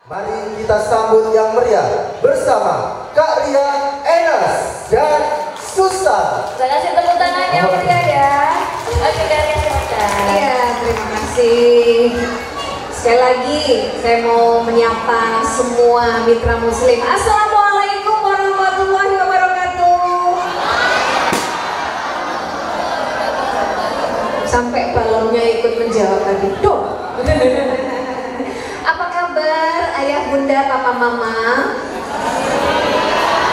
Mari kita sambut yang meriah bersama Kak Ria, Enas, dan Susan. Saya kasih tepuk tangan yang meriah ya. Oke, Kak Ria, silakan. Iya, terima kasih. Sekali lagi saya mau menyapa semua mitra muslim. Assalamualaikum warahmatullahi wabarakatuh. Sampai balonnya ikut menjawab tadi. Duh. Apa kabar ayah bunda papa mama?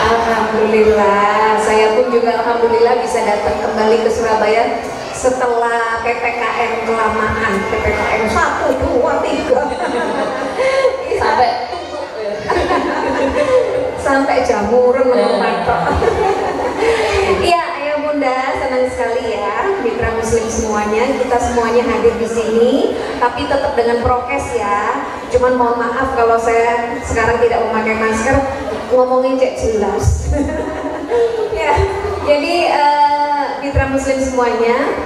Alhamdulillah, saya pun juga alhamdulillah bisa datang kembali ke Surabaya setelah PPKM kelamaan. PPKM 1, 2, 3 Sampai sampai jamuran menempat. Iya, ayah bunda, senang sekali ya mitra muslim semuanya. Kita semuanya hadir di sini, tapi tetap dengan prokes ya. Cuman mohon maaf kalau saya sekarang tidak memakai masker, ngomongin cek jelas. Ya, jadi mitra muslim semuanya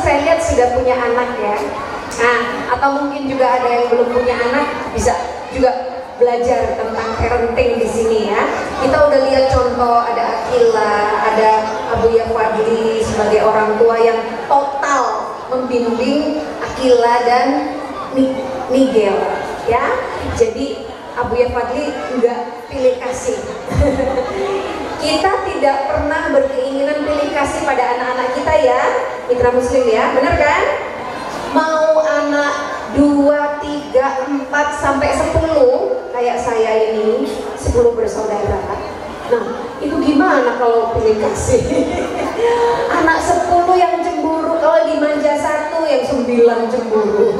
saya lihat sudah punya anak ya. Nah, atau mungkin juga ada yang belum punya anak, bisa juga belajar tentang parenting di sini ya. Kita udah lihat contoh, ada Akila, ada Abuya Fadli sebagai orang tua yang total membimbing Akila dan Nigel ya. Jadi Abuya Fadli enggak pilih kasih. Kita tidak pernah berkeinginan pilih kasih pada anak-anak kita ya, mitra muslim ya, benar kan? Mau anak 2, 3, 4 sampai 10 kayak saya ini 10 bersaudara. Nah, itu gimana kalau pilih kasih? Anak 10 yang cemburu, kalau dimanja 1 yang 9 cemburu.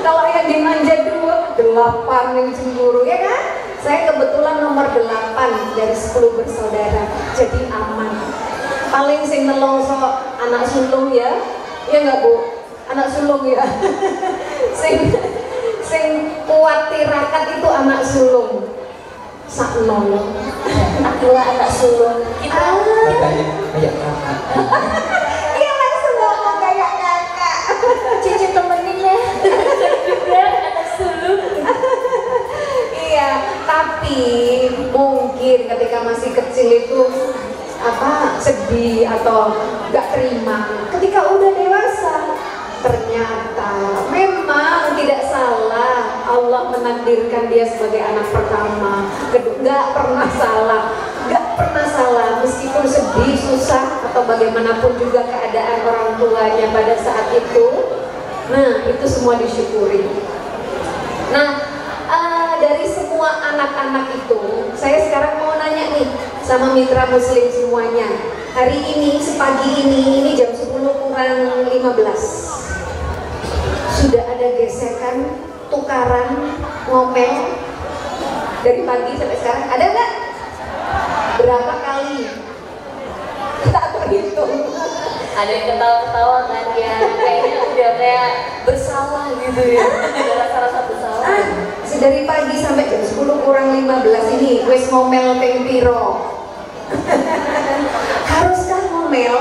Kalau yang dimanja 2, 8 yang cemburu ya kan? Saya kebetulan nomor 8 dari 10 bersaudara, jadi aman. Paling sing nelongso anak sulung ya, ya nggak Bu? Anak sulung ya. sing kuat tirakat itu anak sulung. Sakno. Akila anak sulung. Kita Kayak kakak. Iya langsung ngomong kayak kakak. Cici temenin ya. Juga anak sulung. Iya, tapi mungkin ketika masih kecil itu sedih atau nggak terima. Ketika udah dewasa, ternyata memang tidak salah Allah menakdirkan dia sebagai anak pertama. Nggak pernah salah meskipun sedih, susah atau bagaimanapun juga keadaan orang tuanya pada saat itu. Nah, itu semua disyukuri. Nah, dari semua anak-anak itu, saya sekarang mau nanya nih sama mitra muslim semuanya. Hari ini, sepagi ini jam 10 kurang 15. Sudah ada gesekan, tukaran, ngomel dari pagi sampai sekarang? Ada nggak? Berapa kali? Tak terhitung. ada yang ketawa-ketawa kan ya, kayaknya udah kayak bersalah gitu ya. Ada rasa-rasa bersalah. Dari pagi sampai jam 10 kurang 15 ini wes ngomel ping piro. Haruskah ngomel?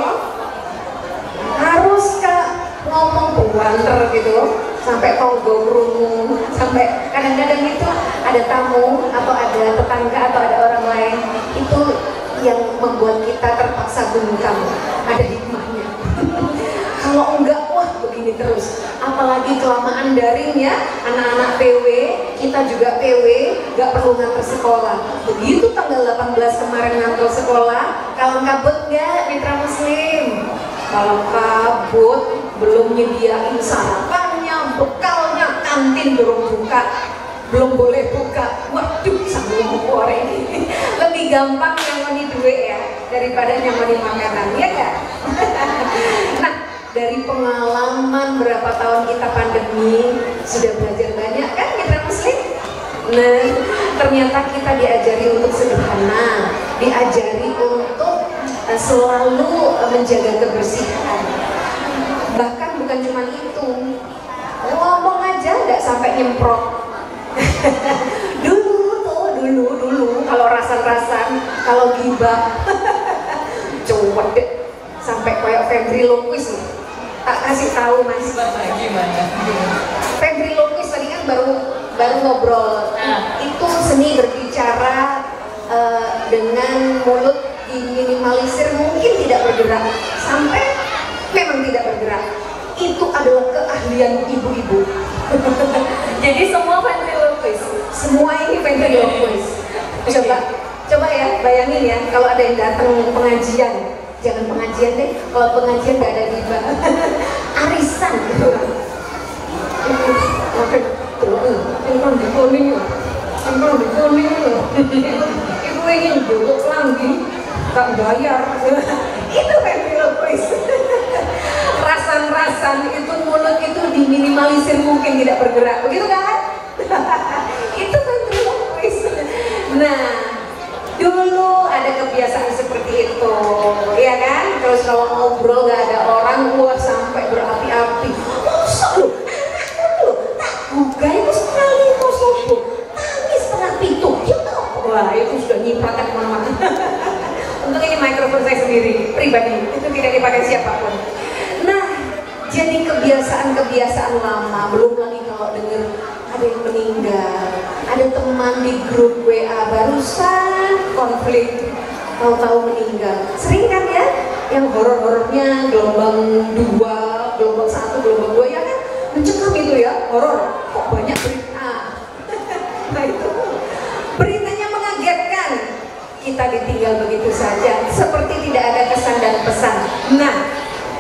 Haruskah ngomong banter gitu sampai tonggo krungu, sampai kadang-kadang itu ada tamu atau ada tetangga atau ada orang lain itu yang membuat kita terpaksa bungkam. Ada hikmahnya. Kalau enggak, wah begini terus. Apalagi kelamaan daring ya, anak-anak PW, kita juga PW, nggak perlu nganter sekolah. Begitu tanggal 18 kemarin nganter sekolah, kalau kabut nggak mitra muslim? Kalau kabut, belum nyediain sarapannya, bekalnya, kantin belum buka, belum boleh buka. Waduh, sanggup hari ini. Lebih gampang nyamoni duit ya daripada nyamoni makanan, ya kan? Nah, dari pengalaman berapa tahun kita pandemi sudah belajar banyak kan mitra muslim? Nah, ternyata kita diajari untuk sederhana, diajari untuk selalu menjaga kebersihan. Bahkan bukan cuma itu, ngomong aja nggak sampai nyemprot. dulu kalau rasan-rasan, kalau gibah cuwet deh sampai kayak ventriloquis nih. Tak kasih tahu mas. Gimana? Ventriloquis tadi kan baru baru ngobrol. Itu seni berbicara dengan mulut diminimalisir, mungkin tidak bergerak sampai memang tidak bergerak. Itu adalah keahlian ibu-ibu. Jadi semua ventriloquist. Semua ini ventriloquist. Coba ya, bayangin ya, kalau ada yang datang pengajian, jangan pengajian deh, kalau pengajian gak ada riba, arisan gitu. Ibu ingin duduk lagi, tak bayar. Itu ventriloquist. Rasan-rasan itu, mulut itu diminimalisir, mungkin tidak bergerak, begitu kan? Itu ventriloquist. Nah, dulu ada kebiasaan seperti itu, ya kan? Terus kalau ngobrol gak ada orang, wah sampai berapi-api. Masa lu, tak buka itu sekali kau sobo, tangis setengah pintu, gitu. Wah itu sudah nyipratkan kemana-mana. Untuk ini mikrofon saya sendiri, pribadi, itu tidak dipakai siapapun. Nah, jadi kebiasaan-kebiasaan lama, belum lagi kalau dengar ada yang meninggal, ada teman di grup WA barusan konflik, tahu-tahu meninggal. Sering kan ya, yang horor-horornya gelombang 2, gelombang 1, gelombang 2 ya kan, mencekam itu ya, horor. Kok banyak berita? Nah itu, beritanya mengagetkan. Kita ditinggal begitu saja, seperti tidak ada kesan dan pesan. Nah,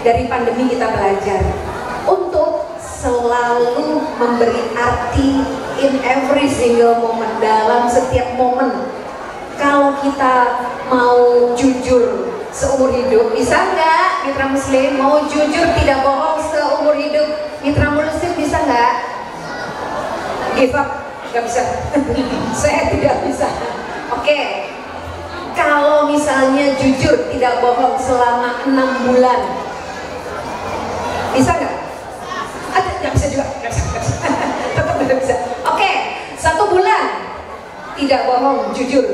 dari pandemi kita belajar untuk selalu memberi arti in every single moment, dalam setiap momen. Kalau kita mau jujur seumur hidup, bisa nggak mitra muslim? Mau jujur tidak bohong seumur hidup, mitra muslim bisa nggak? Give up? Nggak bisa. Saya tidak bisa. Oke. Kalau misalnya jujur tidak bohong selama 6 bulan, bisa nggak? Ada, nggak bisa juga, nggak bisa. Tetap tidak bisa. Oke, 1 bulan tidak bohong, jujur.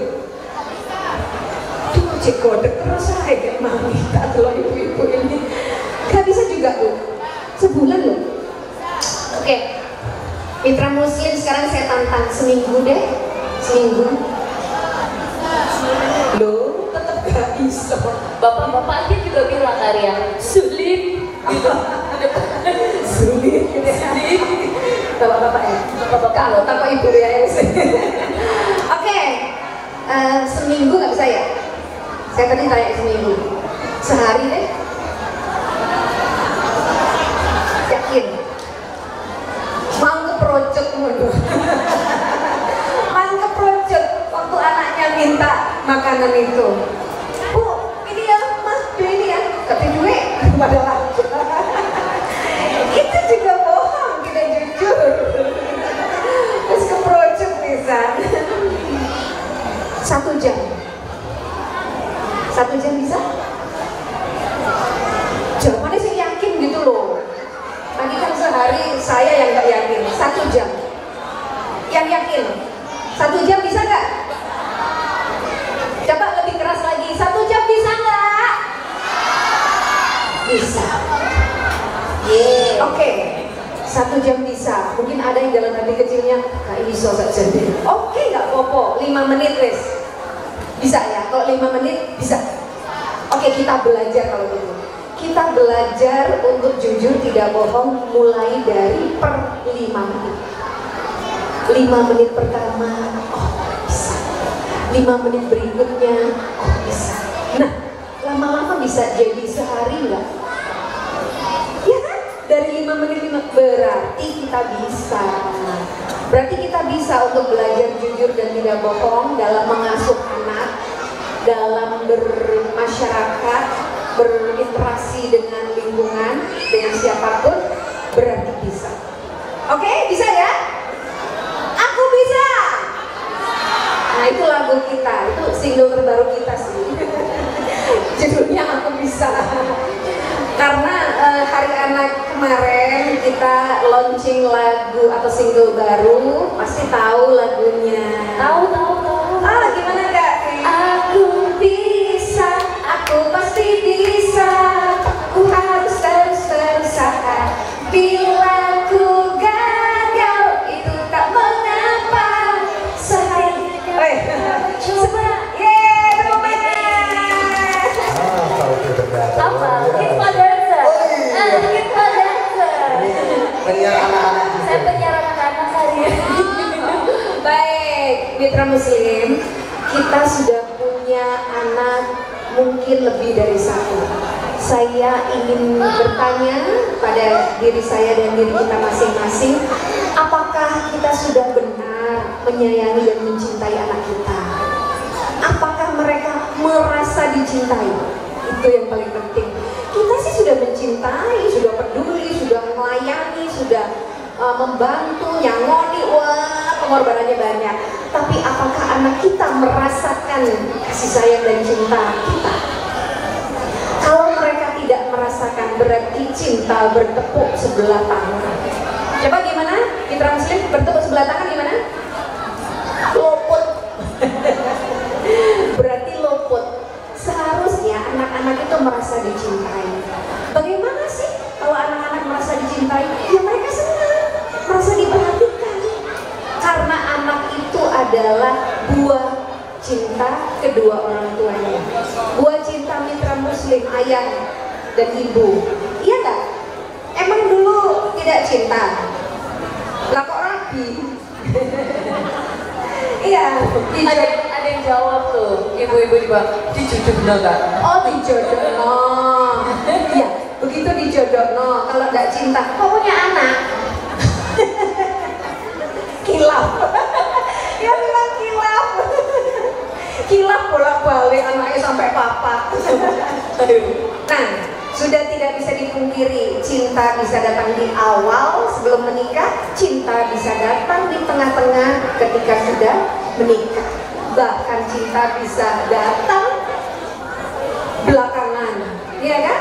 Tuh cek kode terus saya kayak mami, tak kalau ibu-ibu ini nggak bisa juga tuh. Sebulan loh. Oke, mitra muslim sekarang saya tantang seminggu deh, seminggu. Loh, tetap gak bisa. Bapak-bapak aja juga bilang Arya, sulit gitu. Sulit gitu ya. Bapak-bapak ya? Kalau tanpa ibu ya yang Oke, seminggu gak bisa ya? Saya tadi tanya seminggu. Sehari deh? Yakin? Mau keprojek mundur. Waktu anaknya minta makanan itu, Bu, ini ya mas, ini ya, tapi duit padahal itu juga bohong, tidak jujur. Terus ke project bisa 1 jam 1 jam bisa? Jawabannya sih yakin gitu loh. Tadi kan sehari saya yang gak yakin. 1 jam yang yakin 1 jam bisa nggak? Coba lebih keras lagi, 1 jam bisa nggak? Bisa. Oke, 1 jam bisa. Mungkin ada yang dalam hati kecilnya, kak iso saja deh. Oke, nggak popo, 5 menit wes. Bisa ya? Kalau 5 menit bisa. Oke, kita belajar kalau gitu. Kita belajar untuk jujur tidak bohong mulai dari per 5 menit. 5 menit pertama, oh bisa. 5 menit berikutnya, oh bisa. Nah, lama-lama bisa jadi sehari nggak? Ya kan? Dari 5 menit berarti kita bisa. Berarti kita bisa untuk belajar jujur dan tidak bohong dalam mengasuh anak, dalam bermasyarakat, berinteraksi dengan lingkungan, dengan siapapun, berarti bisa. Oke, bisa ya? Aku bisa. Nah itu lagu kita, itu single terbaru kita sih. Judulnya Aku Bisa. Karena Hari Anak kemarin kita launching lagu atau single baru, pasti tahu lagunya. Tahu. Ah gimana Kak? Aku bisa, aku pasti bisa. Aku harus terus berusaha. Bila ku gagal, itu tak mengapa. penyiar anak-anak juga. Saya penyiar anak-anak hari ini. Baik, mitra muslim, kita sudah punya anak mungkin lebih dari satu. Saya ingin bertanya pada diri saya dan diri kita masing-masing, apakah kita sudah benar menyayangi dan mencintai anak kita? Apakah mereka merasa dicintai? Itu yang paling penting. Kita sih sudah mencintai, sudah peduli, sudah melayani, sudah membantu, nyangoni, wah pengorbanannya banyak. Tapi apakah anak kita merasakan kasih sayang dan cinta kita? Kalau mereka tidak merasakan, berarti cinta bertepuk sebelah tangan. Coba gimana? Mitra muslim bertepuk sebelah tangan gimana? Loput. Berarti loput. Seharusnya anak-anak itu merasa dicintai. Bagaimana sih kalau anak-anak merasa dicintai? Ya mereka senang, merasa diperhatikan. Karena anak itu adalah buah cinta kedua orang tuanya. Buah cinta mitra muslim, ayah dan ibu. Iya nggak? Emang dulu tidak cinta? Lah kok rapi? Iya, Ada yang jawab tuh, ibu-ibu di bawah, dijodohno kan? oh dijodohno. Iya, begitu dijodohno. Kalau nggak cinta, kok punya anak? Kilaf. Ya bilang kilaf. Kilaf bolak-balik anaknya sampai papat. Nah, sudah tidak bisa dipungkiri, cinta bisa datang di awal sebelum menikah, cinta bisa datang di tengah-tengah ketika sudah menikah. Bahkan cinta bisa datang belakangan, ya kan?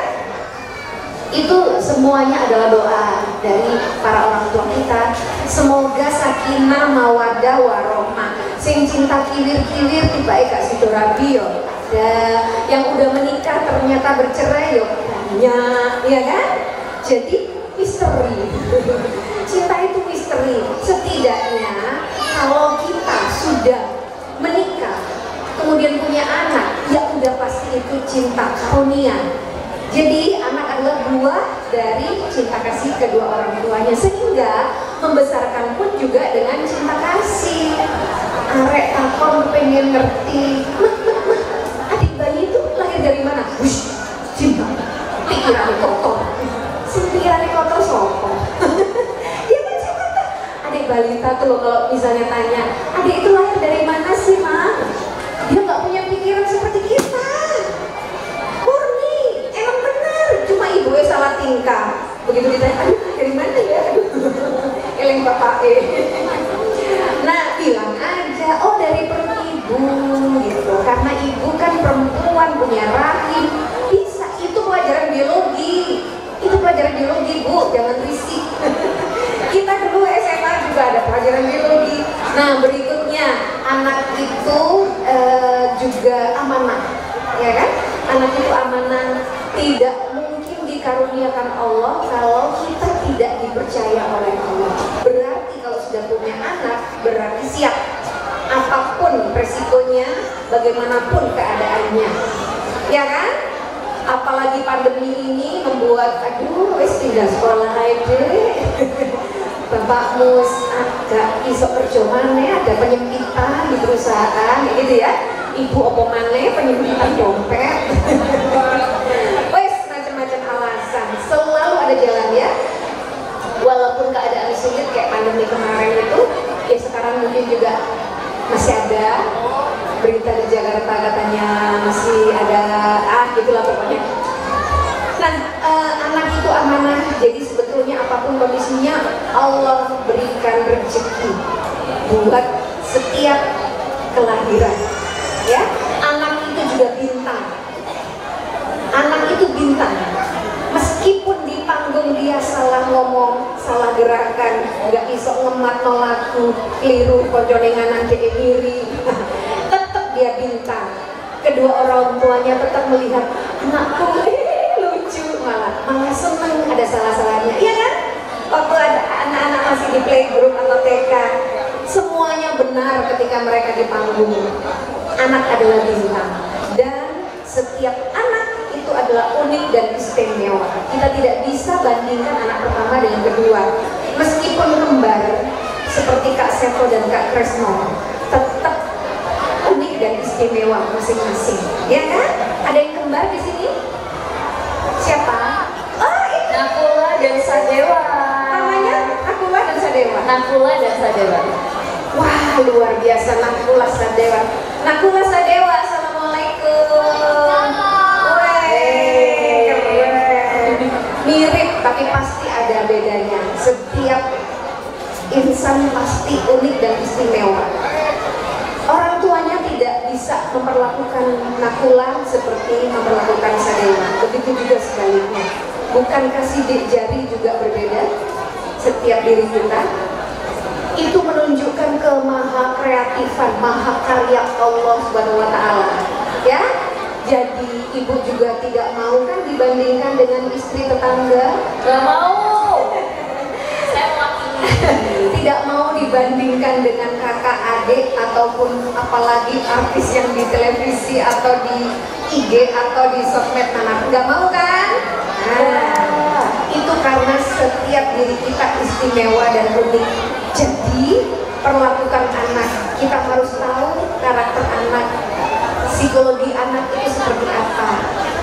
Itu semuanya adalah doa dari para orang tua kita. Semoga sakinah mawaddah warohmah. Sing cinta kilir-kilir tiba-tiba gak sido rabi yo. Yang udah menikah ternyata bercerai yo banyak, ya kan? Jadi misteri. Cinta itu misteri. Setidaknya kalau kita sudah menikah, kemudian punya anak, ya udah pasti itu cinta karunia. Jadi anak adalah buah dari cinta kasih kedua orang tuanya, sehingga membesarkan pun juga dengan cinta kasih. Arek takon pengen ngerti, adik bayi itu lahir dari mana? Wush, cinta. Pikiran kotor, pikiran kotor sopo. Dia kan cinta. Adik balita tuh loh, kalau misalnya tanya, adik itu lahir dari mana sih ma? Dia nggak punya pikiran seperti kita. Murni, emang benar. Cuma ibunya salah tingkah. Begitu ditanya, aduh dari mana ya? Eleng bapak Nah bilang aja, oh dari perut ibu gitu. Karena ibu kan perempuan punya rahim. Bisa, itu pelajaran biologi. Itu pelajaran biologi bu, jangan risih. Kita dulu SMA juga ada pelajaran biologi. Nah berikutnya, anak itu juga amanah, ya kan? Anak itu amanah, tidak mungkin dikaruniakan Allah kalau kita tidak dipercaya oleh Allah. Berarti kalau sudah punya anak, berarti siap apapun resikonya, bagaimanapun keadaannya, ya kan? Apalagi pandemi ini membuat, aduh, wes pindah sekolah aja. Bapakmu agak isok kerja maneh, ada penyempitan di perusahaan, gitu ya. Ibu opo maneh penyempitan dompet. Wes macam-macam alasan, selalu ada jalan ya. Walaupun keadaan sulit kayak pandemi kemarin itu, ya sekarang mungkin juga masih ada berita di Jakarta katanya masih ada, gitulah pokoknya. Nah, anak itu amanah, jadi sebetulnya apapun kondisinya Allah berikan rezeki buat setiap kelahiran. Ya, anak itu juga bintang. Anak itu bintang. Meskipun di panggung dia salah ngomong, salah gerakan, nggak bisa ngemat nolaku, keliru, konjonenganan dia miri, tetap dia bintang. Kedua orang tuanya tetap melihat anakku lucu, malah seneng, ada salah-salahnya, iya kan? Waktu ada anak-anak masih di playgroup atau TK, semuanya benar ketika mereka di panggung. Anak adalah bintang, dan setiap anak itu adalah adalah unik dan istimewa. Kita tidak bisa bandingkan anak pertama dengan kedua. Meskipun kembar seperti Kak Seto dan Kak Kresno, tetap unik dan istimewa masing-masing. Ya kan? Ada yang kembar di sini? Siapa? Oh, itu. Nakula dan Sadewa. Namanya Nakula dan Sadewa. Nakula dan Sadewa. Wah, luar biasa Nakula Sadewa. Nakula Sadewa, assalamualaikum. Weh, keren. Mirip tapi pasti ada bedanya. Setiap insan pasti unik dan istimewa. Orang tuanya tidak bisa memperlakukan Nakula seperti memperlakukan Sadewa. Begitu juga sebaliknya. Bukankah sidik jari juga berbeda setiap diri kita? Itu menunjukkan kemaha kreatifan, maha karya Allah Subhanahu wa Ta'ala. Ya, jadi ibu juga tidak mau kan dibandingkan dengan istri tetangga? Gak mau. Saya mewakili. Tidak mau dibandingkan dengan kakak adik ataupun apalagi artis yang di televisi atau di IG atau di sosmed mana? Gak mau kan? Nah, itu karena setiap diri kita istimewa dan unik. Jadi perlakukan anak, kita harus tahu karakter anak, psikologi anak itu seperti apa.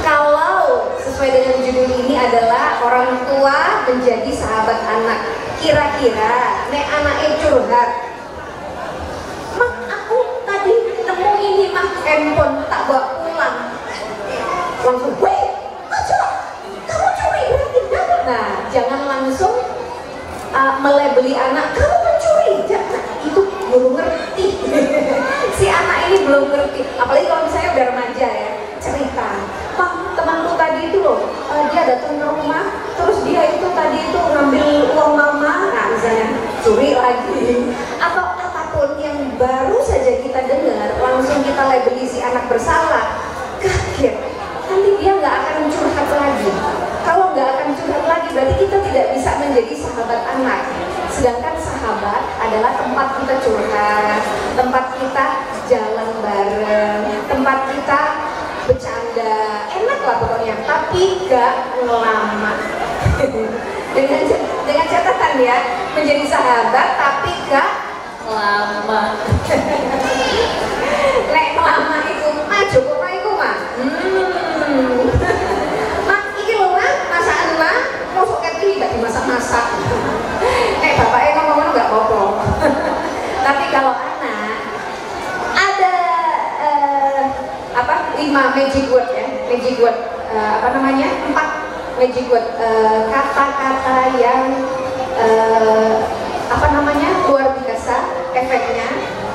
Kalau sesuai dengan judul ini adalah orang tua menjadi sahabat anak. Kira-kira nek anaknya curhat, "Mak, aku tadi nemu ini mak, handphone tak bawa pulang." Langsung, "Weh, aja, kamu curi berarti." Nah, jangan langsung melebeli anak, "Kamu mencuri." Jangan, itu belum ngerti. Si anak ini belum ngerti. Apalagi kalau misalnya udah remaja ya, cerita, "Pak, temanku tadi itu loh, dia datang ke rumah, terus dia itu tadi itu ngambil uang mama." Nah, misalnya curi lagi. Atau apapun yang baru saja kita dengar, langsung kita labeli si anak bersalah. Kaget. Nanti dia nggak akan curhat lagi. Kalau nggak akan curhat lagi, berarti kita tidak bisa menjadi sahabat anak. Sedangkan sahabat adalah tempat kita curhat, tempat kita jalan bareng, tempat kita bercanda, enak lah pokoknya, tapi gak lama. dengan catatan ya, menjadi sahabat tapi gak Lama. lek lama itu mah cukup mah itu mah. Mak, iki lho mah, masakan mah, mosok kaki gak dimasak-masak. Bapaknya ngomong nggak apa-apa. Tapi kalau anak ada 5 magic word ya, magic word 4 magic word, kata-kata yang luar biasa efeknya.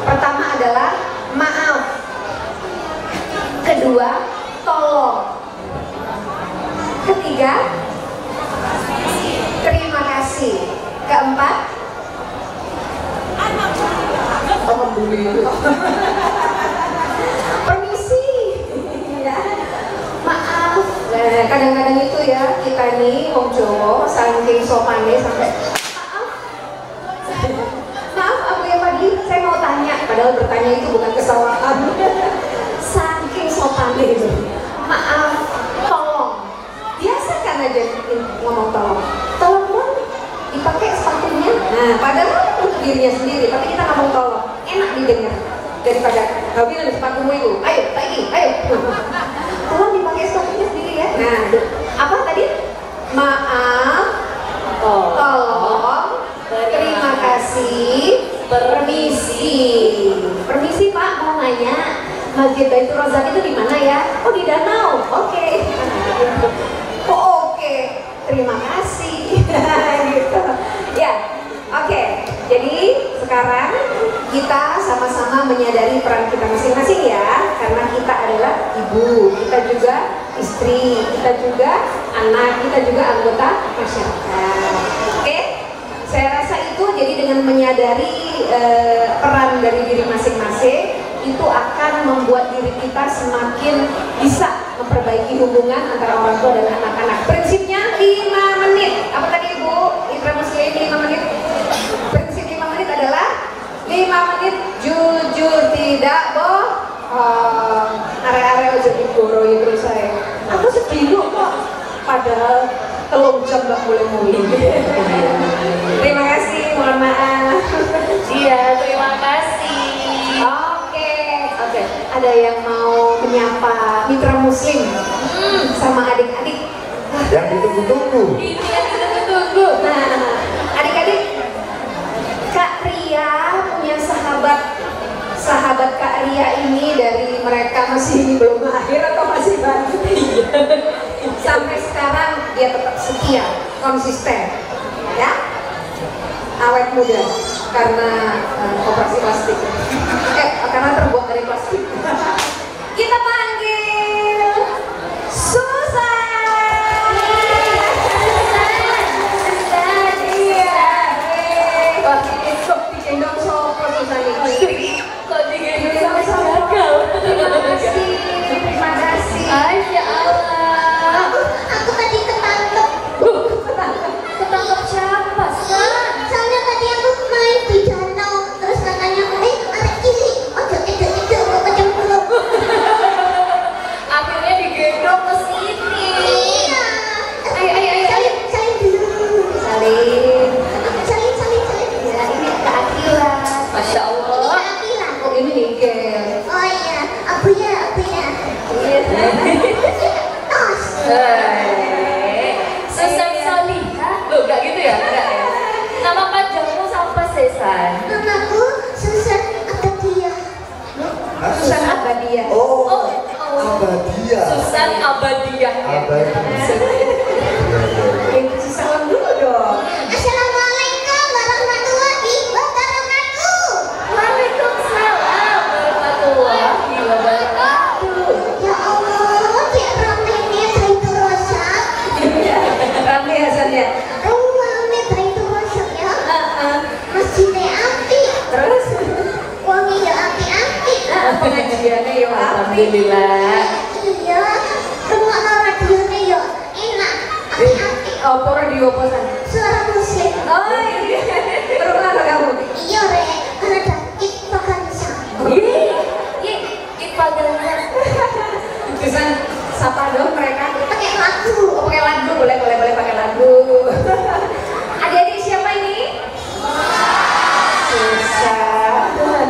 Pertama adalah maaf, kedua tolong, ketiga terima kasih, keempat alhamdulillah, permisi ya, maaf. Nah, kadang-kadang itu ya kita nih wong Jawa saking sopane sampai maaf aku ya pagi saya mau tanya, padahal bertanya itu bukan kesalahan. Saking sopane itu, maaf, tolong, biasakan aja ngomong tolong dong dipakai sepatunya. Nah, padahal untuk dirinya sendiri, tapi kita ngomong tolong, enak didengar daripada "Gak bilang sepatumu itu, ayo, lagi, ayo." Tolong dipakai sepatunya sendiri ya. Nah, apa tadi? Maaf, tolong, terima kasih, permisi. Permisi Pak, mau nanya, Masjid Baitur Razak itu di mana ya? Oh, di Danau. Oke. Oh, oke. Terima kasih. Gitu. Ya. Oke. Jadi sekarang kita sama-sama menyadari peran kita masing-masing ya, karena kita adalah ibu, kita juga istri, kita juga anak, kita juga anggota masyarakat. Oke? Saya rasa itu jadi dengan menyadari peran dari diri masing-masing itu akan membuat diri kita semakin bisa memperbaiki hubungan antara orang tua dan anak-anak. Prinsipnya 5 menit. Apa tadi Ibu? Itra Muslim 5 menit. Prinsip 5 menit adalah 5 menit jujur tidak bohong. Are-are ojo digoroi terus saya. Aku sedih kalau hujan nggak boleh mulai. Terima kasih, mohon maaf. Iya, terima kasih. Oke, ada yang mau menyapa mitra muslim sama adik-adik? Yang ditunggu-tunggu. Ini yang kita tunggu. Nah, adik-adik, Kak Ria punya sahabat Kak Ria ini dari mereka masih belum lahir atau masih baru. Sampai sekarang dia tetap setia, konsisten, ya, awet muda karena operasi plastik, karena terbuat dari plastik. Kita panggil Susan. Wah, kok digendong sopo Susan ini? Kok digendong sama gagal? Terima kasih. Masya Allah. Aku tadi ketangkep. Ketangkep siapa, San? Soalnya tadi aku main di danau, terus katanya, anak cilik, ojo edo mau kecemplung. Akhirnya digendong ke sini. Iya. Ayo. Salin dulu. Salin. Salin. Ya, ini Kak Akila. Masya Ini Allah. Akila. Oh, ini Nigel. Oh iya, aku ya. Tos. Susan Solihah. Loh, gak gitu ya? Enggak ya? Nama panjangmu siapa sih, San? Namaku Susan Abadiah. Susan Abadiah. Oh, Abadiah. Susan Abadiah. Kasih salam dulu dong. Assalamualaikum warahmatullahi wabarakatuh. Waalaikumsalam warahmatullahi wabarakatuh. Ya Allah, dia ramenya itu rosak. Rame Hasan ya. Ramenya itu rosak ya. Masjidnya api. Terus Wangi ya api-api. pengajiannya ya api. Alhamdulillah. Iya, semua radionya ya enak. Api-api. Apa radio apa San? Suara musik. Oh iya. Terus kenapa kamu? Iya re, karena ada Ipakansa. Ipagansa. Susan sapa dong mereka. Pakai lagu. Oh, pakai lagu, boleh pakai lagu. Adik-adik siapa ini? Susan.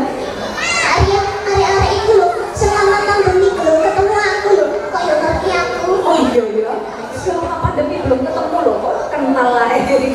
Hari-hari itu loh, selama pandemi belum ketemu aku loh. Kok ya ngerti aku? Oh iya. Selama pandemi belum ketemu loh, kok kenal lah jadi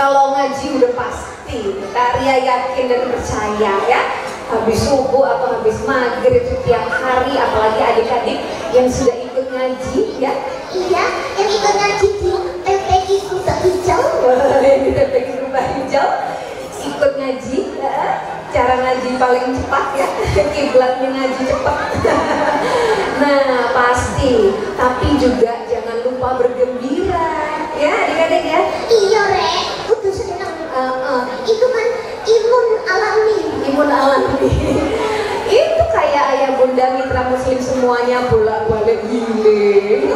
Kalau ngaji udah pasti, Kak Ria yakin dan percaya ya. Habis subuh atau habis maghrib setiap hari, apalagi adik-adik yang sudah ikut ngaji ya. Iya, yang ikut ngaji di TPQ Kuda Hijau. Yang di TPQ Kuda Hijau ikut ngaji ya. Cara ngaji paling cepat ya, kiblatnya ngaji cepat. Nah pasti, tapi juga jangan lupa bergembira ya adik-adik ya. Iya Rek, udah senang. Itu kan imun alami. Imun alami. Itu kayak ayah bunda mitra muslim semuanya bolak-balik giling.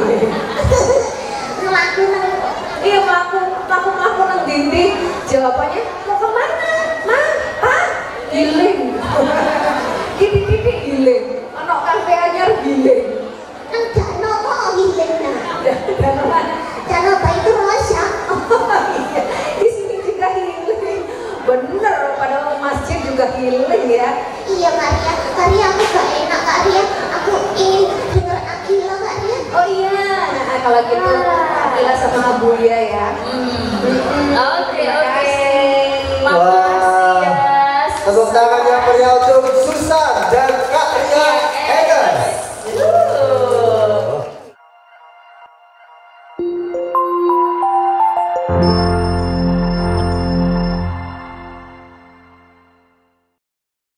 Ngelaku nang. Iya melaku nang dinding. Jawabannya mau kemana? Ma, pa, giling. Tipi giling. Anak kafe anyar giling. Nang dano kok hilang nah. Dano mana? Dano baik itu rosa. Iya, di sini juga healing. Bener, padahal masjid juga healing ya. Iya Maria aku gak enak Maria. Aku ingin dengar Akila Maria. Oh iya, nah kalau gitu Akila sama Abulia ya. Oke.